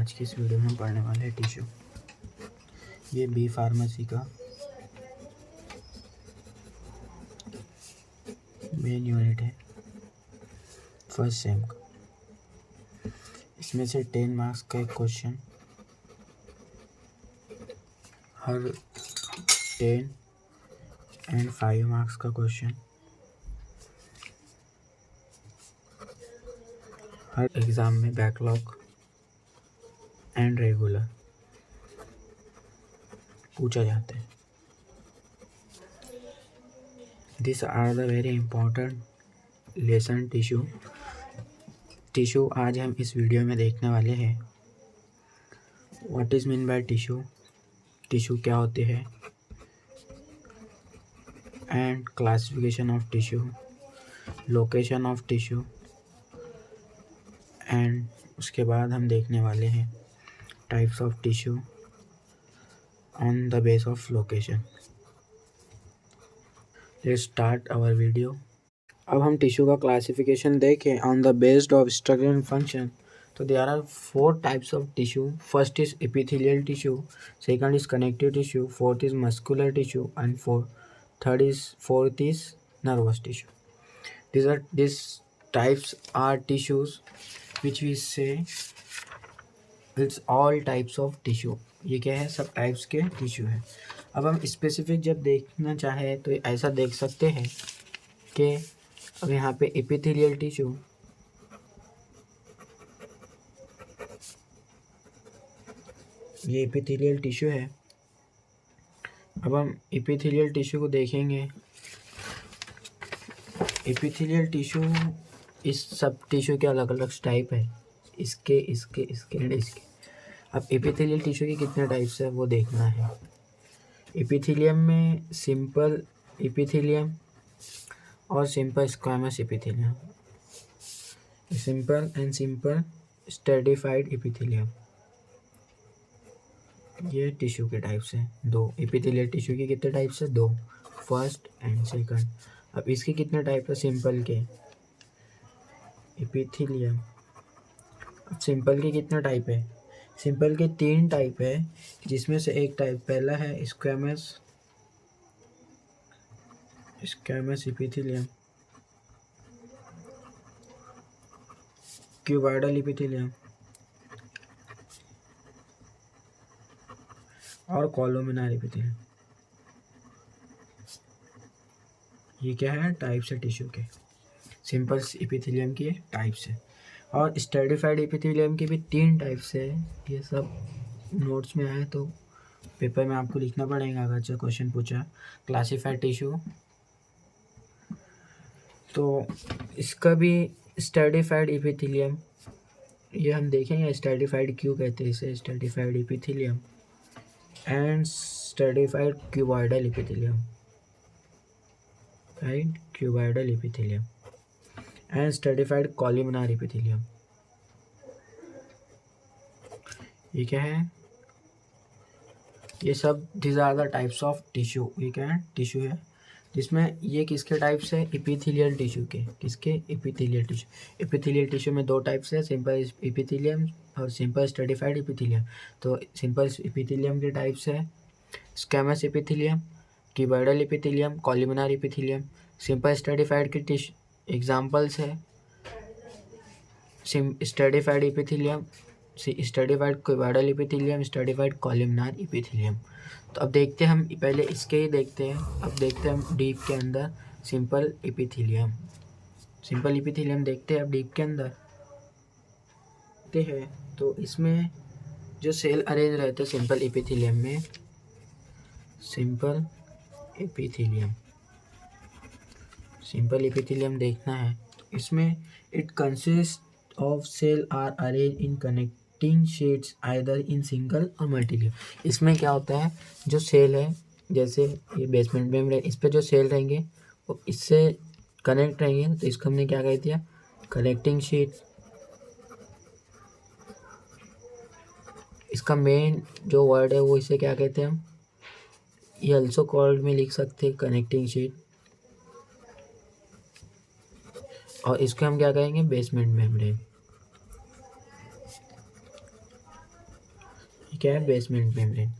आज की इस वीडियो में हम पढ़ने वाले हैं टिश्यू। ये बी फार्मेसी का मेन यूनिट है फर्स्ट सेम का। इसमें से 10 मार्क्स का एक क्वेश्चन, हर 10 एंड 5 मार्क्स का क्वेश्चन हर एग्ज़ाम में बैकलॉग एंड रेगुलर पूछा जाता है। This are the very important lesson tissue आज हम इस वीडियो में देखने वाले हैं। What is mean by tissue, tissue क्या होते हैं, and classification of tissue, location of tissue, and उसके बाद हम देखने वाले हैं types of tissue on the base of location. Let's start our video. अब हम टिश्यू का क्लासिफिकेशन देखें on the based of structure and function. तो there are 4 types of tissue. First is epithelial tissue, second is connective tissue, fourth is muscular tissue, and fourth is nervous tissue. These types are tissues which we say it's all types of tissue. ये क्या है, सब types के tissue है। अब हम specific जब देखना चाहे तो ऐसा देख सकते हैं कि अब यहाँ पे एपिथेलियल टिश्यू, ये एपिथेलियल टिश्यू है। अब हम एपिथेलियल टिश्यू को देखेंगे। एपिथेलियल टिश्यू, इस सब टिश्यू के अलग अलग टाइप है, इसके एंड इसके। अब एपिथेलियल टिश्यू के कितने टाइप्स है वो देखना है। एपिथेलियम में सिंपल एपिथेलियम और simple squamous epithelium, simple and simple stratified epithelium, ये टिश्यू के टाइप्स हैं। 2 एपिथेलियल टिश्यू के कितने टाइप्स है? 2, फर्स्ट एंड सेकंड। अब इसके कितने टाइप है सिंपल के? एपिथेलियम। अब सिंपल के कितने टाइप है? सिंपल के 3 टाइप है, जिसमें से एक टाइप पहला है स्क्वैमस एपिथेलियम, क्यूबॉइडल एपिथेलियम और कॉलुमिनार एपिथेलियम। ये क्या है? टाइप्स है टिश्यू के। सिंपल एपिथेलियम के टाइप्स है। और स्ट्रेटिफाइड एपिथेलियम के भी 3 टाइप्स है। ये सब नोट्स में आए तो पेपर में आपको लिखना पड़ेगा अगर जो क्वेश्चन पूछा। क्लासिफाइड टिश्यू, तो इसका भी स्ट्रेटिफाइड एपिथेलियम, ये हम देखेंगे स्ट्रेटिफाइड क्यों कहते हैं इसे। Stratified epithelium and stratified cuboidal epithelium, right, cuboidal epithelium and stratified columnar epithelium. ये क्या है? ये सब this are the types of tissue. ये क्या है? टिश्यू है, जिसमें ये किसके टाइप्स है? एपिथेलियल टिश्यू के। किसके? Epithelial tissue. एपिथेलियल टिश्यू में 2 टाइप्स है, सिंपल एपिथेलियम और सिंपल स्ट्रेटिफाइड एपिथेलियम। तो सिंपल एपिथेलियम के टाइप्स है squamous epithelium, cuboidal epithelium, columnar epithelium. Simple stratified के टिश्यू एग्जाम्पल्स है stratified epithelium, stratified cuboidal epithelium, stratified columnar epithelium. तो अब देखते हैं, हम पहले इसके ही देखते हैं। अब देखते हैं हम डीप के अंदर सिंपल एपिथेलियम। सिंपल एपिथेलियम देखते हैं अब डीप के अंदर देखते हैं। तो इसमें जो सेल अरेंज रहते हैं सिंपल एपिथेलियम में, सिंपल एपिथेलियम देखना है। इसमें it consist of cell are arrange in connecting sheets either in single और मल्टी लेयर। इसमें क्या होता है, जो सेल है, जैसे ये बेसमेंट मेम्ब्रेन, इस पे जो सेल रहेंगे वो इससे कनेक्ट रहेंगे, तो इसको हमने क्या कह दिया? Connecting sheet. इसका मेन जो वर्ड है वो इसे क्या कहते हैं हम? ये ऑल्सो कॉल्ड में लिख सकते हैं कनेक्टिंग शीट, और इसको हम क्या कहेंगे? Basement membrane. क्या है, बेसमेंट मेम्ब्रेन।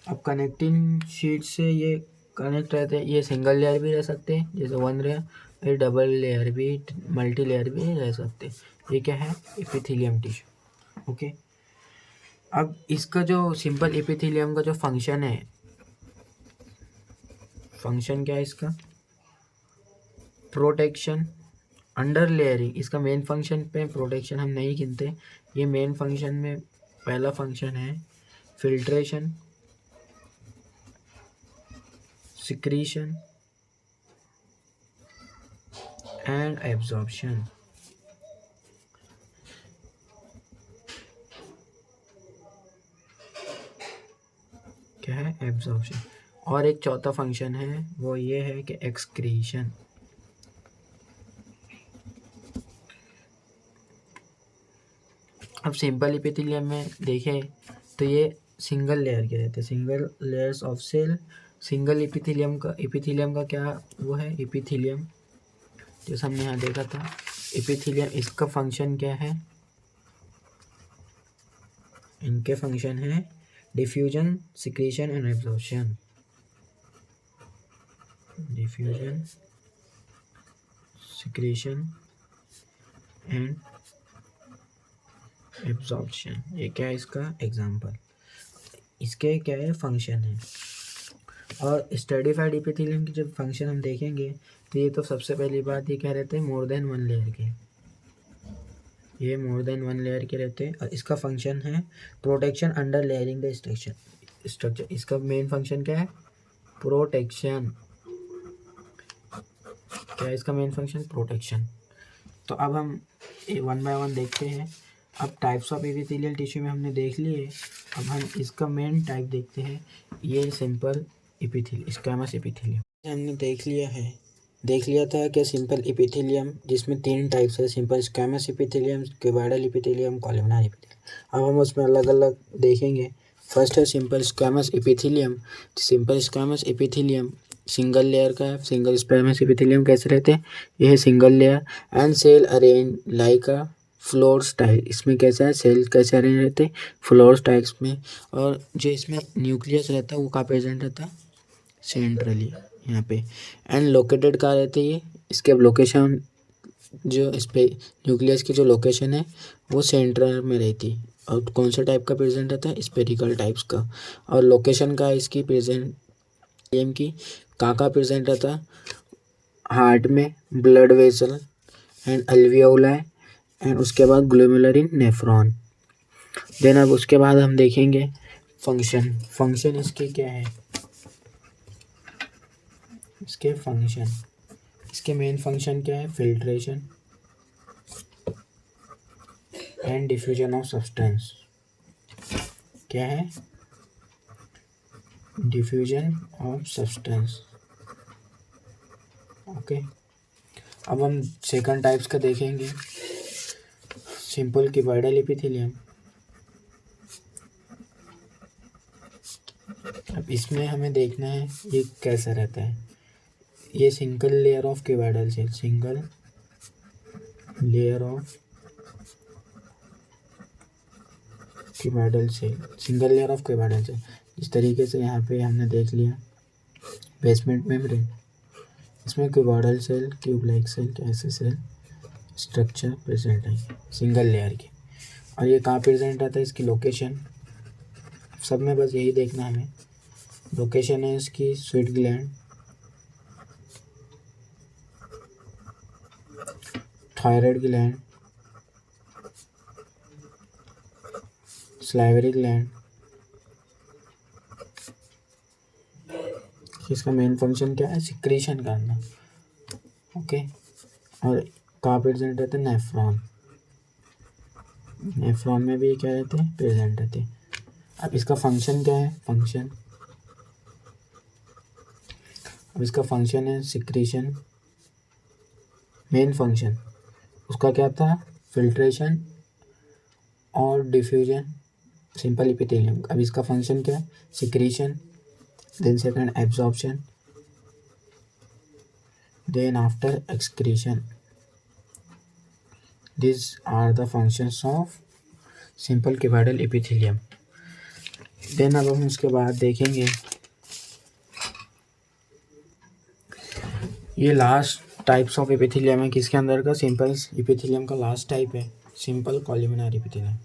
अब कनेक्टिंग शीट से ये कनेक्ट रहते हैं, ये सिंगल लेयर भी रह सकते हैं जैसे वन लेयर, ये डबल लेयर भी, मल्टी लेयर भी रह सकते हैं। ये क्या है, एपिथेलियम टिश्यू। ओके, अब इसका जो सिंपल एपिथेलियम का जो फंक्शन है, फंक्शन क्या है इसका, प्रोटेक्शन, अंडर लेयरिंग। इसका मेन फंक्शन पे प्रोटेक्शन हम नहीं गिनते, ये मेन फंक्शन में पहला फंक्शन है फिल्ट्रेशन, सिक्रीशन एंड एब्जॉर्प्शन। क्या है, एब्जॉर्प्शन। और एक चौथा फंक्शन है, वो ये है कि एक्सक्रीशन। अब सिंपल एपिथेलियम में देखें तो ये सिंगल लेयर के रहते हैं, single layers of cell. Single epithelium का क्या वो है, एपिथेलियम जैसा हमने यहाँ देखा था, एपिथेलियम इसका फंक्शन क्या है, इनके फंक्शन है diffusion, secretion and absorption. Diffusion, secretion and absorption, ये क्या है इसका एग्जाम्पल, इसके क्या है फंक्शन है। और स्टडीफाइड एपिथेलियम की जब फंक्शन हम देखेंगे तो ये तो सबसे पहली बात ये क्या रहते हैं, मोर देन वन लेयर के, ये मोर देन वन लेयर के रहते हैं। और इसका फंक्शन है protection under layering the structure. इसका मेन फंक्शन क्या है, प्रोटेक्शन। क्या है इसका मेन फंक्शन, प्रोटेक्शन। तो अब हम वन बाय वन देखते हैं। अब टाइप्स ऑफ एपिथेलियल टिश्यू में हमने देख लिए, अब हम इसका मेन टाइप देखते हैं, ये सिंपल एपिथेलियम, स्क्वैमस एपिथेलियम हमने देख लिया था कि सिंपल एपिथेलियम जिसमें 3 टाइप्स है, simple squamous epithelium, cuboidal epithelium, columnar epithelium. अब हम उसमें अलग अलग देखेंगे। फर्स्ट है simple squamous epithelium. Simple squamous epithelium single layer का है। सिंगल स्क्वैमस एपिथेलियम कैसे रहते हैं, यह है single layer and cell arrange like a floor type. इसमें कैसा है, सेल कैसे अरेंज रहते हैं, फ्लोर टाइप्स में। और जो इसमें न्यूक्लियस रहता है वो कहाँ प्रेजेंट रहता है, सेंट्रली यहाँ पे। एंड लोकेटेड कहाँ रहते हैं ये, इसके लोकेशन जो इस पे न्यूक्लियस की जो लोकेशन है वो सेंट्रल में रहती है। और कौन सा टाइप का प्रेजेंट रहता है, स्पेरिकल टाइप्स का। और लोकेशन का इसकी प्रेजेंट एम की कहाँ प्रेजेंट रहता है, हार्ट में, blood vessel and alveoli and उसके बाद ग्लोमेरुलर नेफ्रॉन। देन अब उसके बाद हम देखेंगे फंक्शन इसके क्या है, इसके मेन फंक्शन क्या है, filtration and diffusion of substance. क्या है, डिफ्यूजन ऑफ सब्सटेंस। ओके, अब हम सेकंड टाइप्स का देखेंगे, सिंपल क्यूबॉइडल एपिथेलियम। अब इसमें हमें देखना है ये कैसा रहता है। ये single layer of cuboidal cell, single layer of cuboidal cell. इस तरीके से यहाँ पे हमने देख लिया बेसमेंट मेम्ब्रेन, इसमें cuboidal cell, tube like cell, ऐसे सेल स्ट्रक्चर प्रेजेंट है सिंगल लेयर की। और ये कहाँ प्रेजेंट रहता है, इसकी लोकेशन सब में बस यही देखना हमें। लोकेशन है इसकी sweet gland, thyroid gland, salivary gland. इसका मेन फंक्शन क्या है, सिक्रीशन करना। ओके, और कहाँ प्रेजेंट रहते हैं, नेफ्रॉन में भी क्या रहते हैं, प्रेजेंट रहते हैं। अब इसका फंक्शन क्या है, अब इसका फंक्शन है सिक्रीशन। मेन फंक्शन उसका क्या था, फिल्ट्रेशन और डिफ्यूजन, सिंपल एपिथेलियम। अब इसका फंक्शन क्या है, secretion, then second absorption, then after excretion. These are the functions of simple cuboidal epithelium. Then अब हम उसके बाद देखेंगे ये लास्ट टाइप्स ऑफ एपिथेलियम है किसके अंदर का, सिंपल एपिथेलियम का लास्ट टाइप है simple columnar epithelium.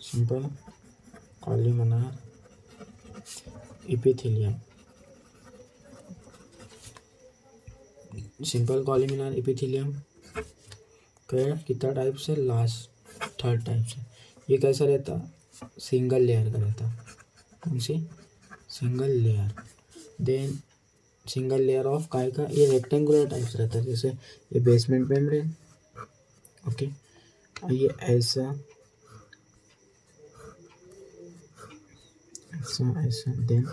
Simple columnar epithelium, simple columnar epithelium का कितना टाइप से, लास्ट थर्ड टाइप से। ये कैसा रहता, सिंगल लेयर का रहता। कौन सी, single layer. Then single layer of काय का, ये रेक्टेंगुलर टाइप्स रहता है, जैसे ये बेसमेंट मेम्ब्रेन, ओके, ये ऐसा ऐसा ऐसा, देन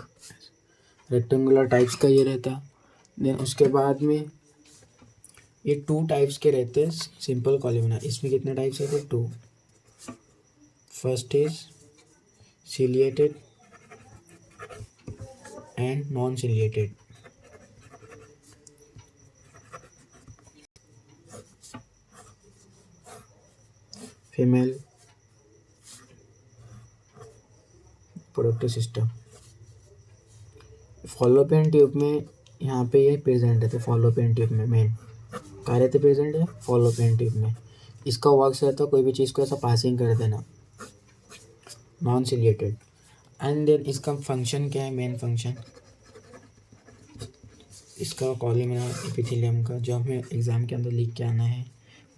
रेक्टेंगुलर टाइप्स का ये रहता। देन उसके बाद में ये 2 टाइप्स के रहते हैं सिंपल कॉलमनार। इसमें कितने टाइप्स रहते हैं, 2। First is ciliated and non ciliated. Female productive system. Fallopian tube में यहाँ पे ये प्रेजेंट रहते, फॉलोपियन ट्यूब में मेन कहाँ रहते प्रेजेंट है, फॉलोपियन ट्यूब में। इसका वर्क रहता है कोई भी चीज़ को ऐसा पासिंग कर देना, नॉन सिलिएटेड। एंड देन इसका फंक्शन क्या है, मेन फंक्शन इसका कॉलमनार एपिथेलियम का जो हमें एग्ज़ाम के अंदर लिख के आना है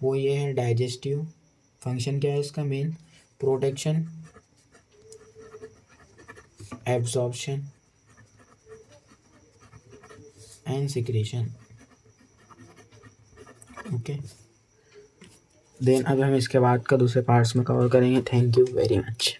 वो ये है, डाइजेस्टिव। फंक्शन क्या है इसका main, protection, absorption and secretion, okay. Then अब हम इसके बाद का दूसरे पार्ट्स में कवर करेंगे। Thank you very much.